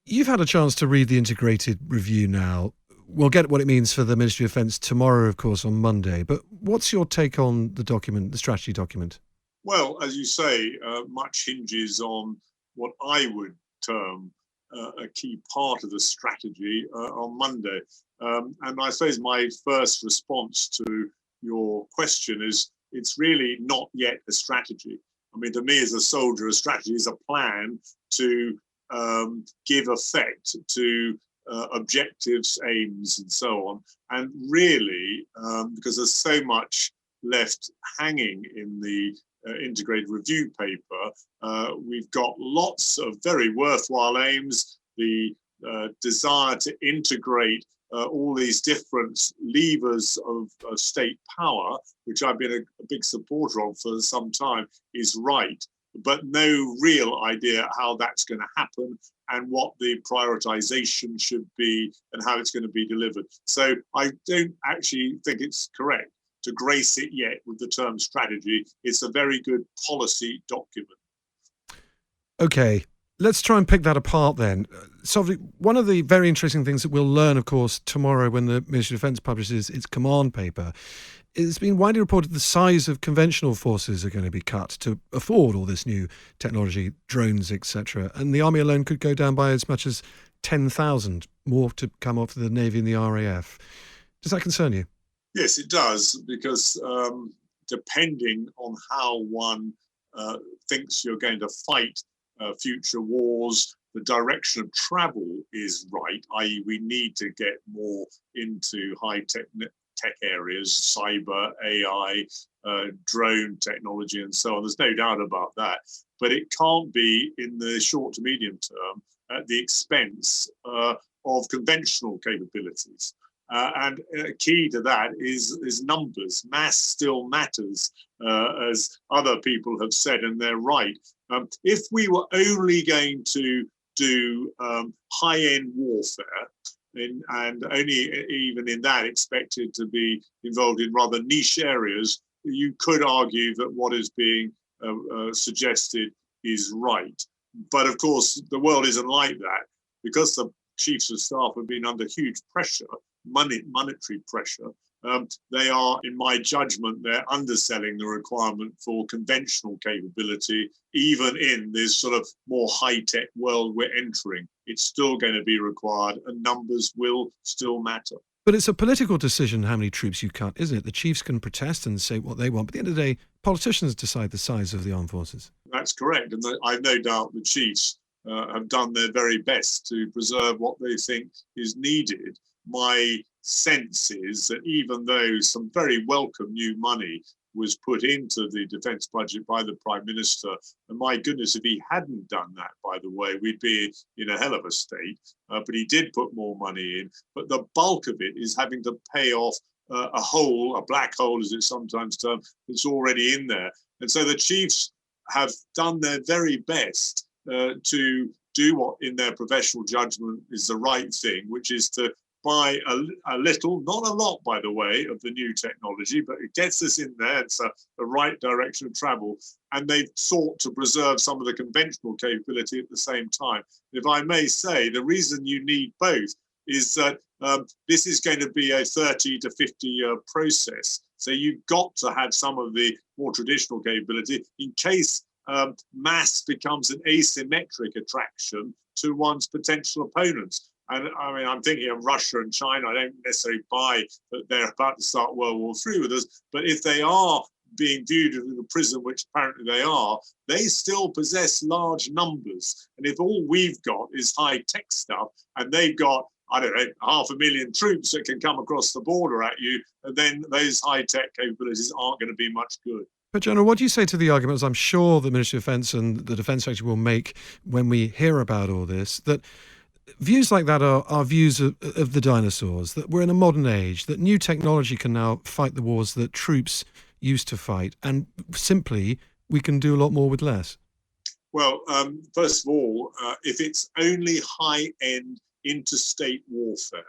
You've had a chance to read the integrated review now. We'll get what it means for the Ministry of Defence tomorrow, of course, on Monday. But what's your take on the document, the strategy document? Well, as you say, much hinges on what I would term a key part of the strategy on Monday. And I suppose my first response to your question is it's really not yet a strategy. I mean, to me, as a soldier, a strategy is a plan to give effect to objectives, aims, and so on. And really, because there's so much left hanging in the integrated review paper, we've got lots of very worthwhile aims, the desire to integrate all these different levers of state power, which I've been a big supporter of for some time, is right, but no real idea how that's going to happen and what the prioritization should be and how it's going to be delivered. So I don't actually think it's correct to grace it yet with the term strategy. It's a very good policy document. Okay, let's try and pick that apart then. So, one of the very interesting things that we'll learn, of course, tomorrow when the Ministry of Defence publishes its command paper, it's been widely reported the size of conventional forces are going to be cut to afford all this new technology, drones, etc. And the Army alone could go down by as much as 10,000, more to come off the Navy and the RAF. Does that concern you? Yes, it does, because depending on how one thinks you're going to fight future wars, the direction of travel is right, i.e. we need to get more into high-tech areas, cyber, AI, drone technology, and so on. There's no doubt about that. But it can't be in the short to medium term at the expense of conventional capabilities. And key to that is numbers. Mass still matters, as other people have said, and they're right. If we were only going to do high-end warfare, and only even in that expected to be involved in rather niche areas, you could argue that what is being suggested is right. But of course, the world isn't like that, because the chiefs of staff have been under huge pressure, monetary pressure. They are, in my judgment, they're underselling the requirement for conventional capability, even in this sort of more high-tech world we're entering. It's still going to be required, and numbers will still matter. But it's a political decision how many troops you cut, isn't it? The chiefs can protest and say what they want, but at the end of the day, politicians decide the size of the armed forces. That's correct, and I've no doubt the chiefs have done their very best to preserve what they think is needed. My sense is that even though some very welcome new money was put into the defence budget by the Prime Minister, and my goodness, if he hadn't done that, by the way, we'd be in a hell of a state. But he did put more money in. But the bulk of it is having to pay off a hole, a black hole as it's sometimes termed, that's already in there. And so the chiefs have done their very best to do what, in their professional judgment, is the right thing, which is to buy a little, not a lot, by the way, of the new technology, but it gets us in there. It's the right direction of travel. And they've sought to preserve some of the conventional capability at the same time. If I may say, the reason you need both is that this is going to be a 30 to 50-year process. So you've got to have some of the more traditional capability in case mass becomes an asymmetric attraction to one's potential opponents. And I mean, I'm thinking of Russia and China. I don't necessarily buy that they're about to start World War III with us. But if they are being viewed through the prism, which apparently they are, they still possess large numbers. And if all we've got is high-tech stuff, and they've got, I don't know, 500,000 troops that can come across the border at you, then those high-tech capabilities aren't going to be much good. But General, what do you say to the argument, as I'm sure the Ministry of Defence and the Defence Secretary will make when we hear about all this, that views like that are views of the dinosaurs, that we're in a modern age, that new technology can now fight the wars that troops used to fight, and simply we can do a lot more with less? Well, first of all, if it's only high-end interstate warfare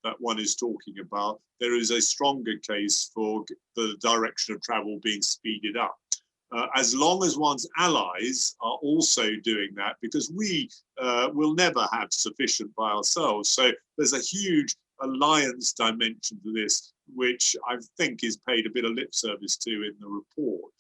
that one is talking about, there is a stronger case for the direction of travel being speeded up. as long as one's allies are also doing that, because we will never have sufficient by ourselves. So there's a huge alliance dimension to this, which I think is paid a bit of lip service to in the report.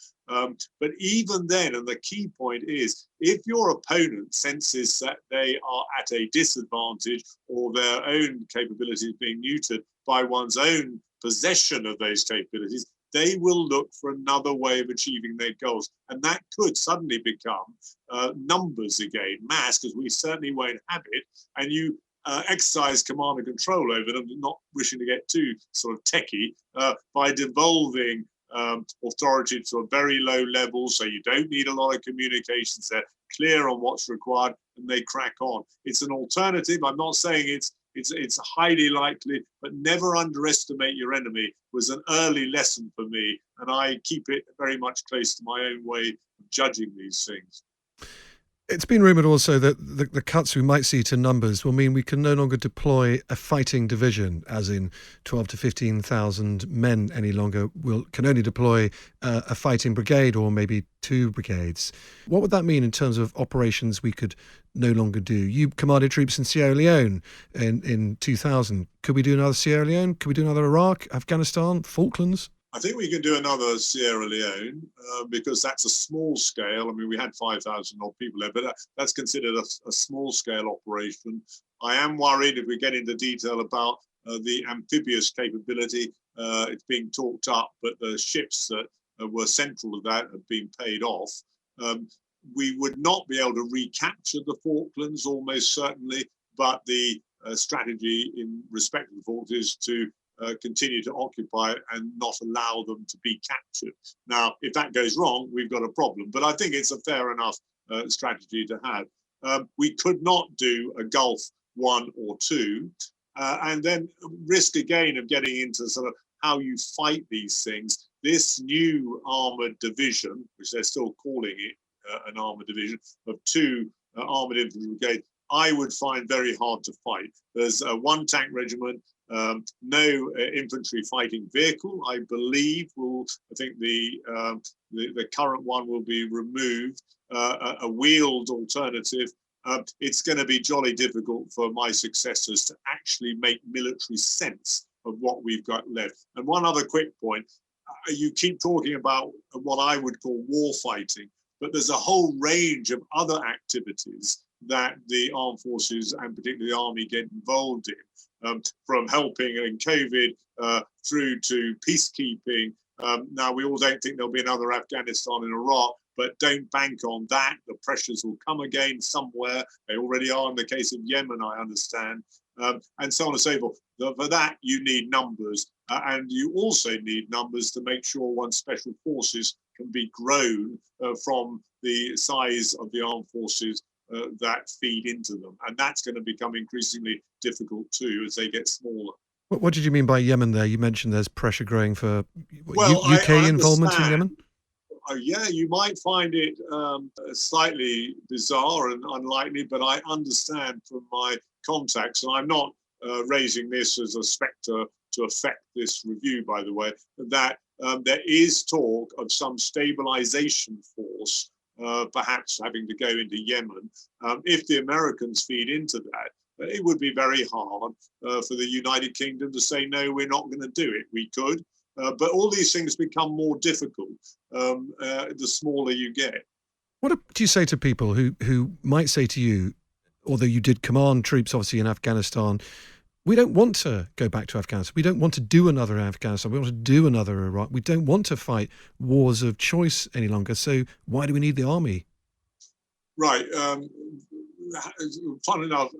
But even then, and the key point is, if your opponent senses that they are at a disadvantage or their own capabilities being neutered by one's own possession of those capabilities, they will look for another way of achieving their goals. And that could suddenly become numbers again, mass, because we certainly won't have it. And you exercise command and control over them, not wishing to get too sort of techie, by devolving authority to a very low level, so you don't need a lot of communications. They're clear on what's required and they crack on. It's an alternative. I'm not saying it's highly likely, but never underestimate your enemy was an early lesson for me, and I keep it very much close to my own way of judging these things. It's been rumoured also that the cuts we might see to numbers will mean we can no longer deploy a fighting division, as in 12 to 15,000 men any longer. Can only deploy a fighting brigade or maybe 2 brigades. What would that mean in terms of operations we could no longer do? You commanded troops in Sierra Leone in 2000. Could we do another Sierra Leone? Could we do another Iraq, Afghanistan, Falklands? I think we can do another Sierra Leone because that's a small scale. I mean, we had 5,000 odd people there, but that's considered a small scale operation. I am worried if we get into detail about the amphibious capability. It's being talked up, but the ships that were central to that have been paid off. We would not be able to recapture the Falklands almost certainly, but the strategy in respect to the Falklands is to continue to occupy and not allow them to be captured. Now, if that goes wrong, we've got a problem. But I think it's a fair enough strategy to have. We could not do a Gulf 1 or 2, and then risk again of getting into sort of how you fight these things. This new armoured division, which they're still calling it an armoured division, of 2 armoured infantry brigades, I would find very hard to fight. There's 1 tank regiment, no infantry fighting vehicle. I believe I think the current one will be removed. A wheeled alternative. It's going to be jolly difficult for my successors to actually make military sense of what we've got left. And one other quick point: you keep talking about what I would call war fighting, but there's a whole range of other activities that the armed forces and particularly the army get involved in, from helping in COVID through to peacekeeping. Now, we all don't think there'll be another Afghanistan and Iraq, but don't bank on that. The pressures will come again somewhere. They already are in the case of Yemen, I understand, and so on and so forth. For that, you need numbers, and you also need numbers to make sure one's special forces can be grown from the size of the armed forces that feed into them. And that's going to become increasingly difficult too as they get smaller. What did you mean by Yemen there? You mentioned there's pressure growing for UK I involvement in Yemen? Yeah, you might find it slightly bizarre and unlikely, but I understand from my contacts, and I'm not raising this as a spectre to affect this review, by the way, that there is talk of some stabilization force perhaps having to go into Yemen. If the Americans feed into that, it would be very hard for the United Kingdom to say, no, we're not going to do it. We could, but all these things become more difficult the smaller you get. What do you say to people who might say to you, although you did command troops obviously in Afghanistan, we don't want to go back to Afghanistan. We don't want to do another Afghanistan. We want to do another Iraq. We don't want to fight wars of choice any longer. So why do we need the army? Right. Fun enough,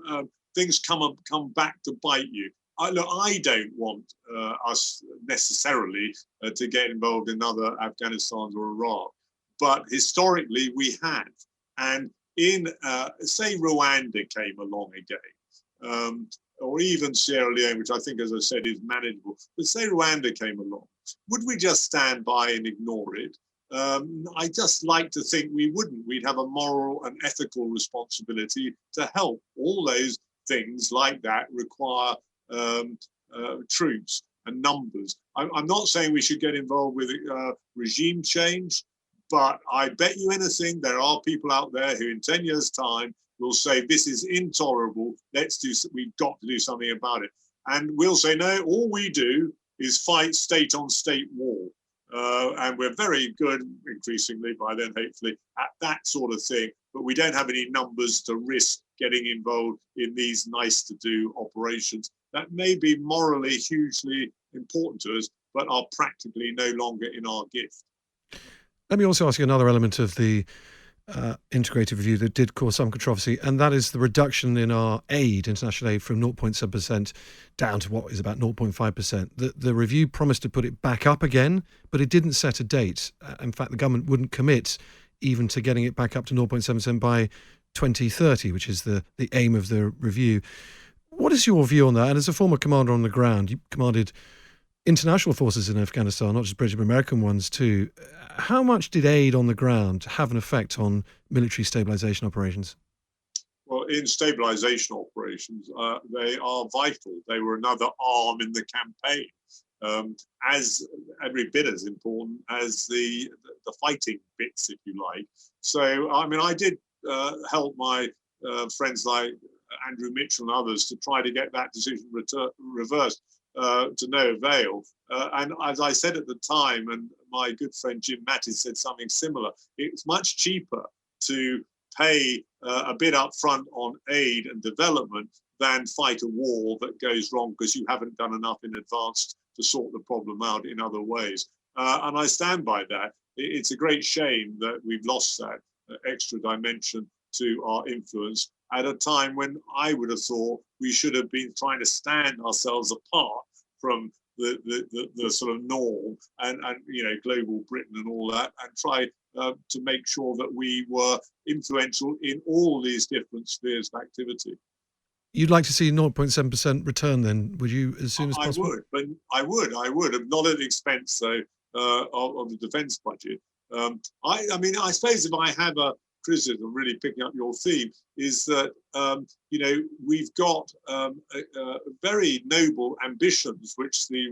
things come back to bite you. I don't want us necessarily to get involved in other Afghanistan or Iraq, but historically we have. And in, say, Rwanda came along again, or even Sierra Leone, which I think, as I said, is manageable. But say Rwanda came along, would we just stand by and ignore it? I just like to think we wouldn't. We'd have a moral and ethical responsibility to help. All those things like that require troops and numbers. I'm not saying we should get involved with regime change, But I bet you anything, there are people out there who in 10 years' time will say, this is intolerable, we've got to do something about it. And we'll say, no, all we do is fight state-on-state war. And we're very good, increasingly by then, hopefully, at that sort of thing. But we don't have any numbers to risk getting involved in these nice-to-do operations that may be morally hugely important to us, but are practically no longer in our gift. Let me also ask you another element of the integrated review that did cause some controversy, and that is the reduction in our aid, international aid, from 0.7% down to what is about 0.5%. The review promised to put it back up again, but it didn't set a date. In fact, the government wouldn't commit even to getting it back up to 0.7% by 2030, which is the aim of the review. What is your view on that? And as a former commander on the ground, you commanded international forces in Afghanistan, not just British but American ones too. How much did aid on the ground have an effect on military stabilisation operations? Well, in stabilisation operations, they are vital. They were another arm in the campaign, as every bit as important as the fighting bits, if you like. So, I mean, I did help my friends like Andrew Mitchell and others to try to get that decision reversed. To no avail. And as I said at the time, and my good friend Jim Mattis said something similar, it's much cheaper to pay a bit up front on aid and development than fight a war that goes wrong because you haven't done enough in advance to sort the problem out in other ways. And I stand by that. It's a great shame that we've lost that extra dimension to our influence at a time when I would have thought we should have been trying to stand ourselves apart from the sort of norm and global Britain and all that, and try to make sure that we were influential in all these different spheres of activity. You'd like to see 0.7% return then, would you, as soon as possible? I would, not at the expense, though, of the defence budget. I mean, I suppose if I have a criticism, really picking up your theme, is that we've got very noble ambitions, which the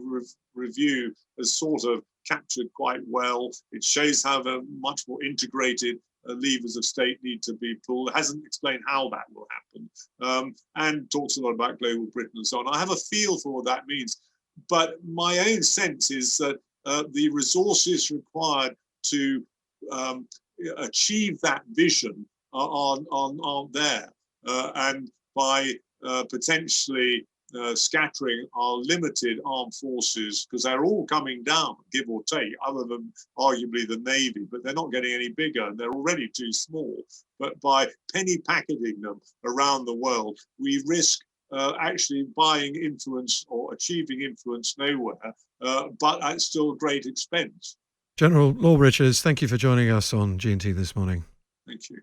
review has sort of captured quite well. It shows how much more integrated levers of state need to be pulled. It hasn't explained how that will happen, and talks a lot about global Britain and so on. I have a feel for what that means, but my own sense is that the resources required to achieve that vision aren't there, and by potentially scattering our limited armed forces, because they're all coming down, give or take, other than arguably the Navy, but they're not getting any bigger and they're already too small. But by penny packeting them around the world, we risk actually buying influence or achieving influence nowhere, but at still great expense. General Lord Richards, thank you for joining us on G&T this morning. Thank you.